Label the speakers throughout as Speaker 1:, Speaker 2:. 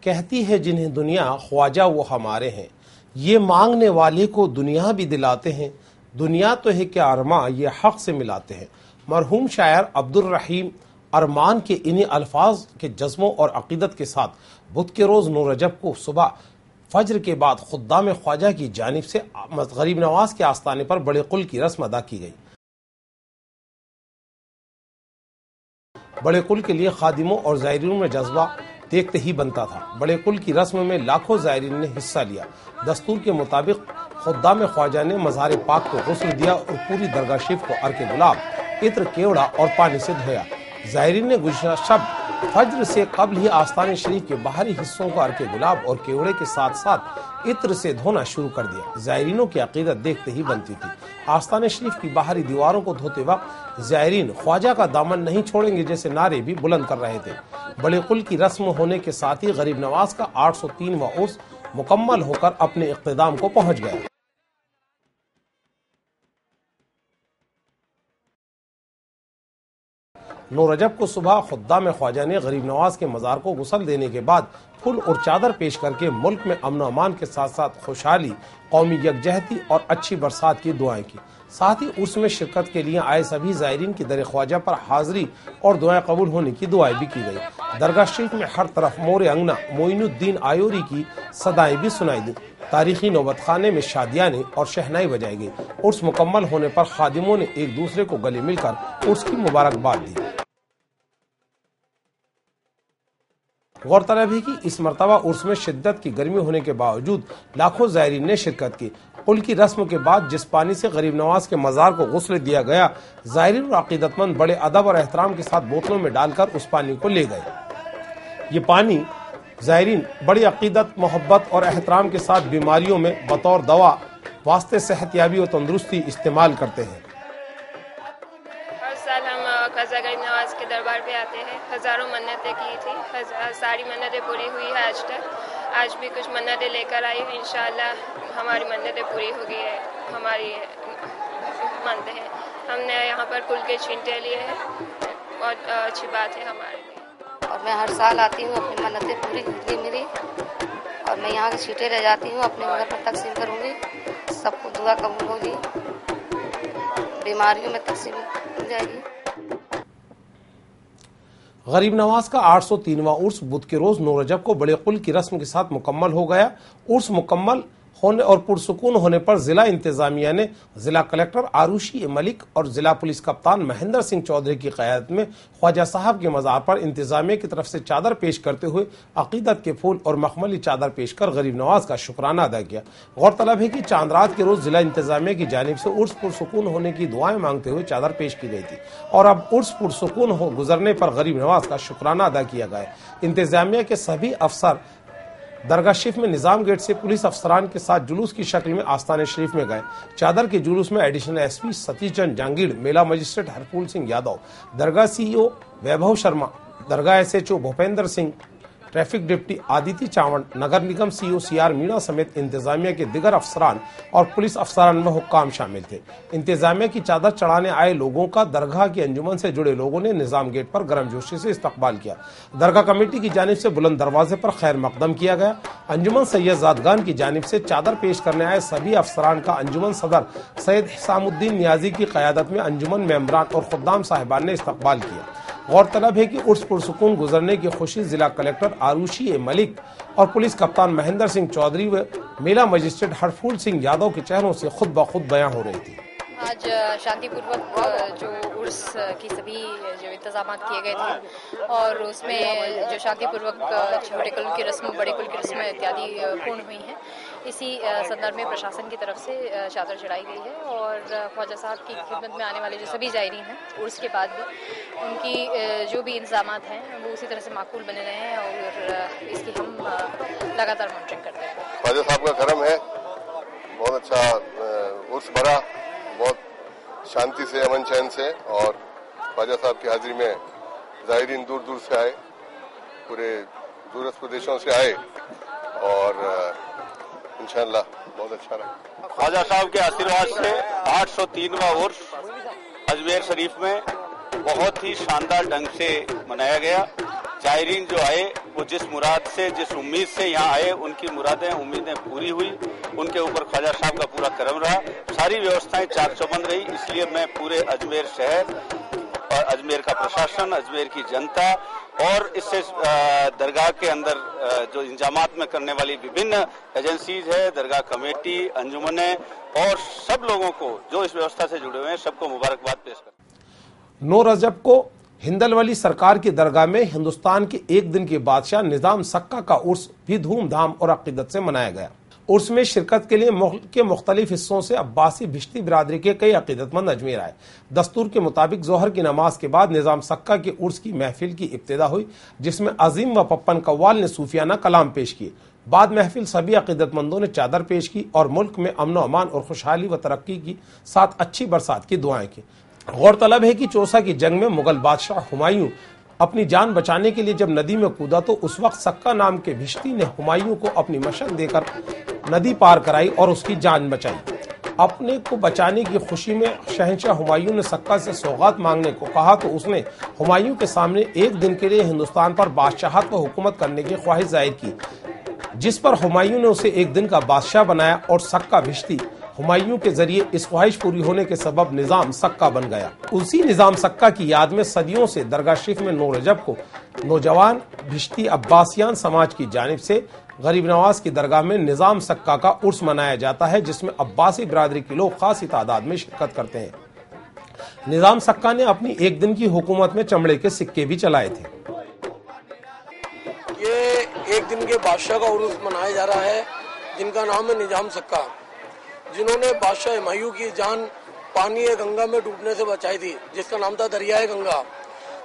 Speaker 1: कहती है जिन्हें दुनिया ख्वाजा वो हमारे हैं, ये मांगने वाले को दुनिया भी दिलाते हैं, दुनिया तो है क्या अरमा ये हक से मिलाते हैं। मरहूम शायर अब्दुल रहीम अरमान के इन्हीं अल्फाज के जज्बों और अकीदत के साथ बुध के रोज 9 रजब को सुबह फज्र के बाद खुद्दाम ख्वाजा की जानिब से गरीब नवाज के आस्थाने पर बड़े कुल की रस्म अदा की गई। बड़े कुल के लिए खादिमों और ज़ायरीनों में जज्बा देखते ही बनता था। बड़े कुल की रस्म में लाखों ज़ायरीन ने हिस्सा लिया। दस्तूर के मुताबिक खुद्दाम ख्वाजा ने मज़ार पाक को गुस्ल दिया और पूरी दरगाह शरीफ को अर्के गुलाब, इत्र, केवड़ा और पानी से धोया। ज़ायरीन ने गुज़श्ता शब फज्र से कबल ही आस्थान शरीफ के बाहरी हिस्सों को अर्के गुलाब और केवड़े के साथ साथ इत्र से धोना शुरू कर दिया। ज़ायरीनों की अकीदत देखते ही बनती थी। आस्थान शरीफ की बाहरी दीवारों को धोते वक्त ज़ायरीन ख्वाजा का दामन नहीं छोड़ेंगे जैसे नारे भी बुलंद कर रहे थे। बड़े कुल की रस्म होने के साथ ही गरीब नवाज का 803वां उर्स मुकम्मल होकर अपने इख्तिताम को पहुंच गया। नौ रजब को सुबह खुद्दाम ख्वाजा ने गरीब नवाज के मज़ार को गुस्ल देने के बाद फूल और चादर पेश करके मुल्क में अमन अमान के साथ साथ खुशहाली, कौमी यकजहती और अच्छी बरसात की दुआएं की। साथ ही उसमें शिरकत के लिए आए सभी ज़ायरीन की दर ख्वाजा पर हाजिरी और दुआएं कबूल होने की दुआएं भी की गई। दरगाह शरीफ में हर तरफ मोरे अंगना मोइनुद्दीन आयोरी की सदाएं भी सुनाई दी। तारीखी नौबत खाने में शादियाने और शहनाई बजाई गई। उर्स मुकम्मल होने पर खादिमों ने एक दूसरे को गले मिलकर उर्स की मुबारकबाद दी। गौरतलब है कि इस मरतबा उर्स में शिद्दत की गर्मी होने के बावजूद लाखों ज़ायरीन ने शिरकत की। कुल की रस्म के बाद जिस पानी से गरीब नवाज के मज़ार को गुस्ल दिया गया, ज़ायरीन और अकीदतमंद बड़े अदब और एहतराम के साथ बोतलों में डालकर उस पानी को ले गए। ये पानी ज़ायरीन बड़ी अकीदत, मोहब्बत और एहतराम के साथ बीमारियों में बतौर दवा वास्ते सेहतयाबी और तंदुरुस्ती इस्तेमाल करते हैं।
Speaker 2: हर साल हम ख्वाजा गरीब नवाज के दरबार पे आते हैं। हज़ारों मन्नतें की थी, सारी मन्नतें पूरी हुई है आज तक। आज भी कुछ मन्नतें लेकर आई हैं, इंशाअल्लाह हमारी मन्नतें पूरी हो गई है। हमारी मानते हैं हमने यहाँ पर कुल के छींटे लिए हैं, बहुत अच्छी बात है हमारे लिए।
Speaker 3: और मैं हर साल आती हूँ, अपनी मन्नतें पूरी होती मेरी, और मैं यहाँ के छींटे रह जाती हूँ, अपने घर पर तकसीम करूँगी, सबको दुआ कबूल होगी, बीमारियों में तकसीम हो जाएगी।
Speaker 1: गरीब नवाज का 803वां उर्स बुध के रोज 9 रजब को बड़े कुल की रस्म के साथ मुकम्मल हो गया। उर्स मुकम्मल होने और पुरसुकून होने पर जिला इंतजामिया ने जिला कलेक्टर आरुषी मलिक और जिला पुलिस कप्तान महेंद्र सिंह चौधरी की क़यादत में ख्वाजा साहब के मज़ार पर इंतजामिया की तरफ से चादर पेश करते हुए अकीदत के फूल और मखमली चादर पेश कर गरीब नवाज का शुक्राना अदा किया। गौरतलब है कि चांद रात के रोज जिला इंतजामिया की जानिब से उर्स पुरसुकून होने की दुआएं मांगते हुए चादर पेश की गई थी और अब उर्स पुरसुकून हो गुजरने पर गरीब नवाज का शुक्राना अदा किया गया। इंतजामिया के सभी अफसर दरगाह शरीफ में निजाम गेट से पुलिस अफसरान के साथ जुलूस की शक्ल में आस्थान शरीफ में गए। चादर के जुलूस में एडिशनल एसपी सतीश चंद जांगीड़, मेला मजिस्ट्रेट हरफूल सिंह यादव, दरगाह सीईओ वैभव शर्मा, दरगाह SHO Bhupendra Singh, traffic deputy Aditya Chawad, नगर निगम सीईओ सीआर मीणा समेत इंतजामिया के दिगर अफसरान और पुलिस अफसरान व हुक्काम शामिल थे। इंतजामिया की चादर चढ़ाने आए लोगों का दरगाह की अंजुमन से जुड़े लोगों ने निजाम गेट पर गर्मजोशी से इस्तकबाल किया। दरगाह कमेटी की जानिब से बुलंद दरवाजे पर खैर मकदम किया गया। अंजुमन सैयद ज़ादगान की जानिब से चादर पेश करने आए सभी अफसरान का अंजुमन सदर सैयद हिसामुद्दीन नियाजी की क़यादत में अंजुमन मेंबरान और खुद्दाम साहिबान ने इस्तकबाल किया। गौरतलब है कि उर्स पुरसुकून गुजरने की खुशी जिला कलेक्टर आरुषी मलिक और पुलिस कप्तान महेंद्र सिंह चौधरी व मेला मजिस्ट्रेट हरफूल सिंह यादव के चेहरों से खुद ब खुद बयां हो रही थी।
Speaker 4: आज शांतिपूर्वक जो उर्स की सभी जो इंतजाम किए गए थे और उसमें जो शांतिपूर्वक छोटे कुल की रस्म, बड़े कुल की रस्म इत्यादि पूर्ण हुई हैं। इसी संदर्भ में प्रशासन की तरफ से चादर चढ़ाई गई है और ख्वाजा साहब की खिदमत में आने वाले जो सभी ज़ायरीन हैं उर्स के बाद भी उनकी जो भी इंतजाम हैं वो उसी तरह से माकूल बने रहे हैं और इसकी हम लगातार मॉनिटरिंग करते हैं।
Speaker 5: ख्वाजा साहब का करम है, बहुत अच्छा उर्स भरा, बहुत शांति से, अमन चैन से, और ख्वाजा साहब की हाजिरी में ज़ायरीन दूर दूर से आए, पूरे दूरस्थ प्रदेशों से आए और इंशाअल्लाह बहुत अच्छा रहा।
Speaker 6: ख्वाजा साहब के आशीर्वाद से 803वां उर्स अजमेर शरीफ में बहुत ही शानदार ढंग से मनाया गया। ज़ायरीन जो आए वो जिस मुराद से, जिस उम्मीद से यहाँ आए, उनकी मुरादें, उम्मीदें पूरी हुई। उनके ऊपर ख्वाजा साहब का पूरा करम रहा। सारी व्यवस्थाएं चार चौबंद रही। इसलिए मैं पूरे अजमेर शहर और अजमेर का प्रशासन, अजमेर की जनता और इससे दरगाह के अंदर जो इंतजामात में करने वाली विभिन्न एजेंसीज है, दरगाह कमेटी, अंजुमने और सब लोगों को जो इस व्यवस्था से जुड़े हुए हैं, सबको मुबारकबाद पेश करता हूं।
Speaker 1: 9 रजब को हिंदलवाली सरकार की दरगाह में हिंदुस्तान के एक दिन के बादशाह निजाम सक्का का उर्स भी धूमधाम और अकीदत से मनाया गया। उर्स में शिरकत के लिए मुल्क के मुख्तलिफ हिस्सों से अब्बासी भिश्ती बिरादरी के कई अकीदतमंद अजमेर आए। दस्तूर के मुताबिक जोहर की नमाज के बाद निजाम सक्का के उर्स की महफिल की इब्तिदा हुई, जिसमें अजीम व पप्पन कव्वाल ने सूफियाना कलाम पेश किए। बाद महफिल सभी अकीदतमंदों ने चादर पेश की और मुल्क में अमन अमान और खुशहाली व तरक्की की साथ अच्छी बरसात की दुआएं की। गौरतलब है कि चौसा की जंग में मुगल बादशाह हुमायूं अपनी जान बचाने के लिए जब नदी में कूदा तो उस वक्त सक्का नाम के भिश्ती ने हुमायूं को अपनी मशक देकर नदी पार कराई और उसकी जान बचाई। अपने को बचाने की खुशी में शहंशाह हुमायूं ने सक्का से सौगात मांगने को कहा तो उसने हुमायूं के सामने एक दिन के लिए हिंदुस्तान पर बादशाहत व हुकूमत करने की ख्वाहिश जाहिर की, जिस पर हुमायूं ने उसे एक दिन का बादशाह बनाया और सक्का भिश्ती हुमायूं के जरिए इस ख्वाहिश पूरी होने के सबब निजाम सक्का बन गया। उसी निजाम सक्का की याद में सदियों से दरगाह शरीफ में 9 रजब को नौजवान भिश्ती अब्बासियान समाज की जानिब से गरीब नवाज की दरगाह में निजाम सक्का का उर्स मनाया जाता है, जिसमें अब्बासी बिरादरी के लोग खासी तादाद में शिरकत करते हैं। निजाम सक्का ने अपनी एक दिन की हुकूमत में चमड़े के सिक्के भी चलाए थे।
Speaker 7: ये एक दिन के बादशाह का उर्स मनाया जा रहा है, जिनका नाम है निजाम सक्का, जिन्होंने बादशाह हुमायूं की जान पानी गंगा में डूबने से बचाई थी, जिसका नाम था दरियाए गंगा।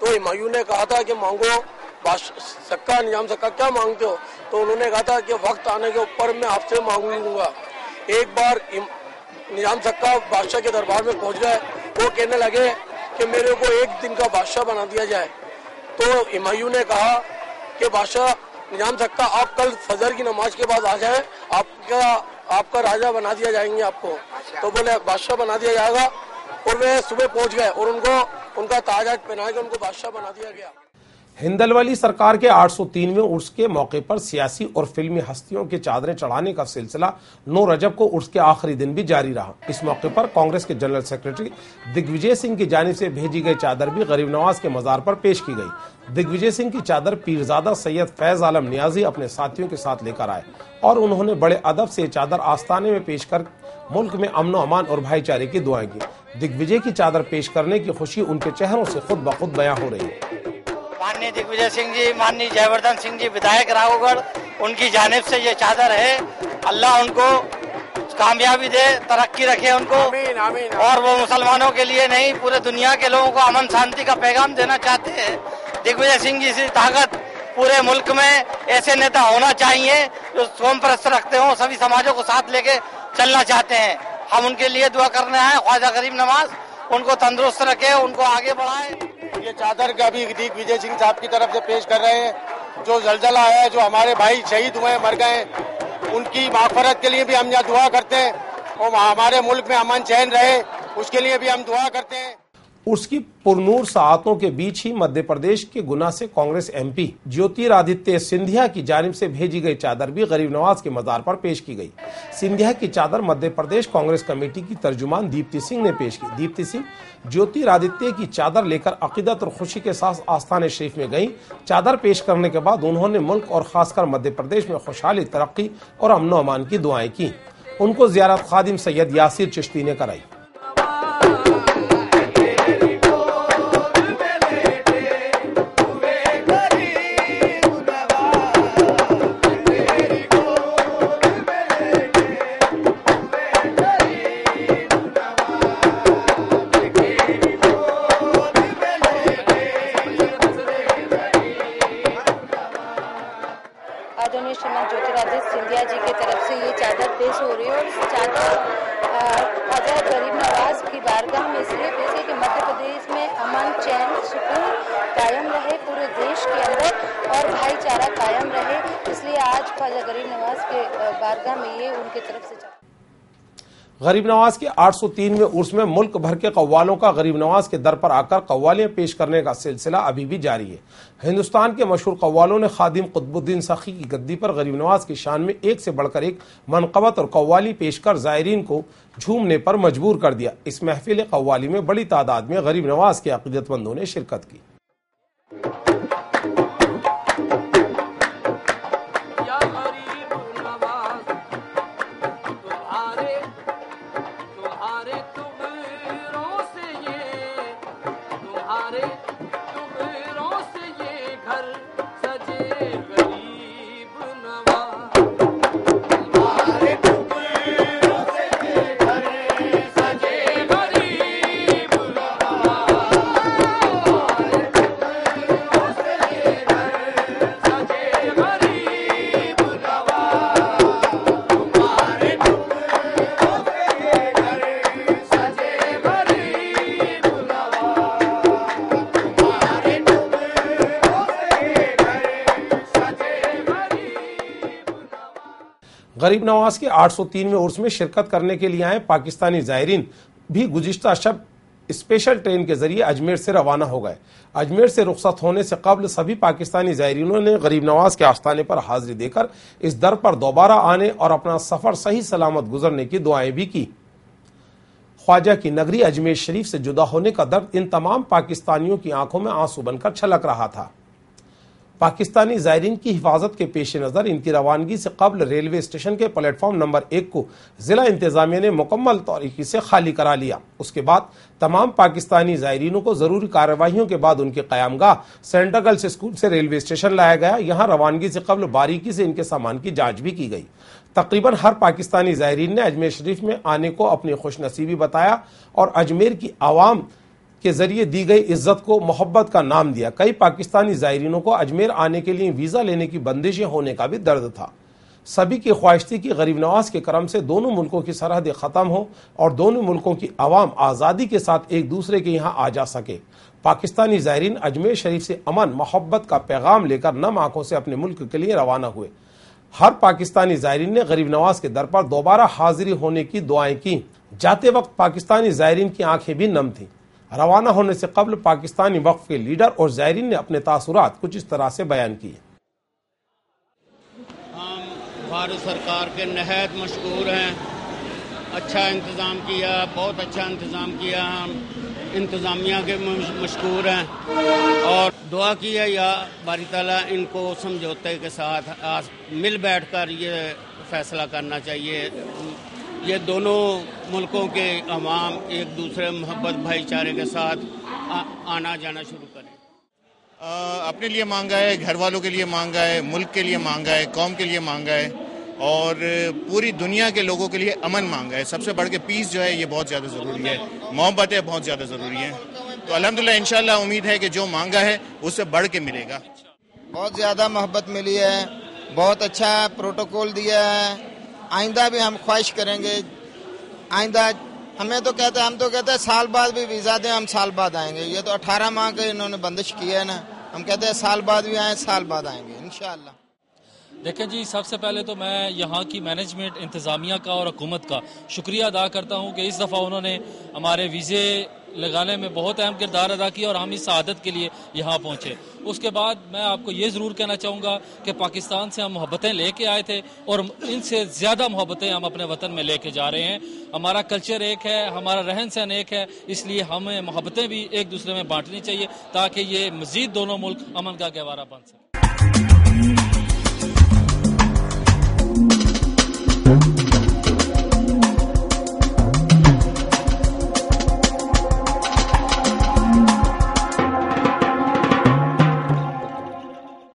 Speaker 7: तो हुमायूं ने कहा था कि मांगो सक्का, निजाम सक्का क्या मांगते हो? तो उन्होंने कहा था कि वक्त आने के ऊपर मैं आपसे मांग लूंगा। एक बार निजाम सक्का बादशाह के दरबार में पहुंच गए। वो कहने लगे कि मेरे को एक दिन का बादशाह बना दिया जाए। तो हुमायूं ने कहा कि बादशाह निजाम सक्का, आप कल फजर की नमाज के बाद आ जाए, आपका राजा बना दिया जाएंगे आपको। तो बोले बादशाह बना दिया जाएगा। और वे सुबह पहुंच गए और उनका ताज पहना के उनको बादशाह बना दिया गया।
Speaker 1: हिंदलवाली सरकार के 803वें उर्स के मौके पर सियासी और फिल्मी हस्तियों के चादरें चढ़ाने का सिलसिला 9 रजब को उर्स के आखिरी दिन भी जारी रहा। इस मौके पर कांग्रेस के जनरल सेक्रेटरी दिग्विजय सिंह की जानिब से भेजी गई चादर भी गरीब नवाज के मजार पर पेश की गई। दिग्विजय सिंह की चादर पीरजादा सैयद फैज आलम नियाजी अपने साथियों के साथ लेकर आए और उन्होंने बड़े अदब से चादर आस्ताने में पेश कर मुल्क में अमन अमान और भाईचारे की दुआएं की। दिग्विजय की चादर पेश करने की खुशी उनके चेहरों से खुद ब खुद बयां हो रही है।
Speaker 8: माननीय दिग्विजय सिंह जी, माननीय जयवर्धन सिंह जी विधायक राघवगढ़, उनकी जानिब से ये चादर है। अल्लाह उनको कामयाबी दे, तरक्की रखे उनको। आमीन, आमीन। और वो मुसलमानों के लिए नहीं, पूरे दुनिया के लोगों को अमन शांति का पैगाम देना चाहते हैं। दिग्विजय सिंह जी से ताकत पूरे मुल्क में ऐसे नेता होना चाहिए जो कौम परस्त रखते हो, सभी समाजों को साथ लेके चलना चाहते हैं। हम उनके लिए दुआ करने आए, ख्वाजा गरीब नवाज उनको तंदुरुस्त रखे, उनको आगे बढ़ाए।
Speaker 9: ये चादर का अभी दिग्विजय सिंह साहब की तरफ से पेश कर रहे हैं। जो जलजला आया है, जो हमारे भाई शहीद हुए मर गए, उनकी मागफरत के लिए भी हम यहाँ दुआ करते हैं और हमारे मुल्क में अमन चैन रहे, उसके लिए भी हम दुआ करते हैं।
Speaker 1: उसकी पुरनूर साआतों के बीच ही मध्य प्रदेश के गुना से कांग्रेस एमपी ज्योतिरादित्य सिंधिया की जानिब से भेजी गई चादर भी गरीब नवाज के मजार पर पेश की गई। सिंधिया की चादर मध्य प्रदेश कांग्रेस कमेटी की तर्जुमान दीप्ति सिंह ने पेश की। दीप्ति सिंह ज्योतिरादित्य की चादर लेकर अकीदत और खुशी के साथ आस्थाने शरीफ में गईं। चादर पेश करने के बाद उन्होंने मुल्क और खासकर मध्य प्रदेश में खुशहाली, तरक्की और अमन अमान की दुआएं की। उनको जियारत खादिम सैयद यासिर चिश्ती ने कराई।
Speaker 10: आदरणीय श्रीमान ज्योतिरादित्य सिंधिया जी की तरफ से ये चादर पेश हो रही है और इस चादर ख्वाजा गरीब नवाज की बारगाह में इसलिए पेश है कि मध्य प्रदेश में अमन, चैन, सुकून कायम रहे पूरे देश के अंदर और भाईचारा कायम रहे, इसलिए आज ख्वाजा गरीब नवाज के बारगाह में ये उनकी तरफ से
Speaker 1: गरीब नवाज के 803वें उर्स में मुल्क भर के कव्वालों का गरीब नवाज के दर पर आकर कव्वालियां पेश करने का सिलसिला अभी भी जारी है। हिंदुस्तान के मशहूर कव्वालों ने खादिम कुतुबुद्दीन सखी की गद्दी पर गरीब नवाज की शान में एक से बढ़कर एक मनक़बत और कव्वाली पेश कर ज़ायरीन को झूमने पर मजबूर कर दिया। इस महफिल कव्वाली में बड़ी तादाद में गरीब नवाज के अक़ीदतमंदों ने शिरकत की। गरीब नवाज के 803वें उर्स में शिरकत करने के लिए आए पाकिस्तानी ज़ायरीन भी गुज़िश्ता शब स्पेशल ट्रेन के जरिए अजमेर से रवाना हो गए। अजमेर से रुखसत होने से कबल सभी पाकिस्तानी ज़ायरीनों ने गरीब नवाज के आस्थाने पर हाजिरी देकर इस दर पर दोबारा आने और अपना सफर सही सलामत गुजरने की दुआएं भी की। ख्वाजा की नगरी अजमेर शरीफ से जुदा होने का दर्द इन तमाम पाकिस्तानियों की आंखों में आंसू बनकर छलक रहा था। पाकिस्तानी ज़ायरीन की हिफाजत के पेश नज़र इनकी रवानगी से कबल रेलवे स्टेशन के प्लेटफॉर्म नंबर 1 को जिला इंतजामिया ने मुकम्मल तरीके से खाली करा लिया। उसके बाद तमाम पाकिस्तानी ज़ायरीनों को ज़रूरी कार्रवाइयों के बाद उनके क़यामगाह सेंट्रल गर्ल्स स्कूल से रेलवे स्टेशन लाया गया। यहाँ रवानगी से कबल बारीकी से इनके सामान की जाँच भी की गई। तकरीबन हर पाकिस्तानी ज़ायरीन ने अजमेर शरीफ में आने को अपनी खुशनसीबी बताया और अजमेर की आवाम के जरिए दी गई इज्जत को मोहब्बत का नाम दिया। कई पाकिस्तानी ज़ायरीनों को अजमेर आने के लिए वीज़ा लेने की बंदिशें होने का भी दर्द था। सभी की ख्वाहिश थी कि गरीब नवाज के करम से दोनों मुल्कों की सरहदें ख़त्म हो और दोनों मुल्कों की आवाम आज़ादी के साथ एक दूसरे के यहाँ आ जा सके। पाकिस्तानी ज़ायरीन अजमेर शरीफ से अमन मोहब्बत का पैगाम लेकर नम आंखों से अपने मुल्क के लिए रवाना हुए। हर पाकिस्तानी ज़ायरीन ने गरीब नवाज के दर पर दोबारा हाजिरी होने की दुआएं की। जाते वक्त पाकिस्तानी ज़ायरीन की आंखें भी नम थीं। रवाना होने से कबल पाकिस्तानी वक्फ के लीडर और ज़ायरीन ने अपने तासुरात कुछ इस तरह से बयान किए।
Speaker 11: हम भारत सरकार के नहायत मशकूर हैं। अच्छा इंतज़ाम किया, बहुत अच्छा इंतज़ाम किया। हम इंतज़ामिया के मशकूर हैं और दुआ की है या बारी ताला इनको समझौते के साथ मिल बैठकर ये फैसला करना चाहिए। ये दोनों मुल्कों के अवाम एक दूसरे मोहब्बत भाईचारे के साथ आना जाना शुरू करें।
Speaker 12: अपने लिए मांगा है, घर वालों के लिए मांगा है, मुल्क के लिए मांगा है, कौम के लिए मांगा है और पूरी दुनिया के लोगों के लिए अमन मांगा है। सबसे बढ़ के पीस जो है ये बहुत ज़्यादा ज़रूरी है, मोहब्बतें बहुत ज़्यादा ज़रूरी हैं। तो अल्हम्दुलिल्लाह इंशाअल्लाह उम्मीद है कि जो मांगा है उससे बढ़ के मिलेगा।
Speaker 13: बहुत ज़्यादा मोहब्बत मिली है, बहुत अच्छा प्रोटोकॉल दिया है। आइंदा भी हम ख्वाहिश करेंगे। आइंदा हम तो कहते हैं साल बाद भी वीज़ा दें, हम साल बाद आएंगे। ये तो 18 माह के इन्होंने बंदिश की है ना, हम कहते हैं साल बाद भी आए, साल बाद आएंगे इंशाअल्लाह।
Speaker 14: देखें जी, सबसे पहले तो मैं यहाँ की मैनेजमेंट इंतज़ामिया का और हुकूमत का शुक्रिया अदा करता हूँ कि इस दफ़ा उन्होंने हमारे वीज़े लगाने में बहुत अहम किरदार अदा किया और हम इस सआदत के लिए यहाँ पहुँचे। उसके बाद मैं आपको ये ज़रूर कहना चाहूँगा कि पाकिस्तान से हम मोहब्बतें लेके आए थे और इनसे ज़्यादा मोहब्बतें हम अपने वतन में लेके जा रहे हैं। हमारा कल्चर एक है, हमारा रहन सहन एक है, इसलिए हमें मोहब्बतें भी एक दूसरे में बांटनी चाहिए ताकि ये मज़ीद दोनों मुल्क अमन का गहवारा बन सके।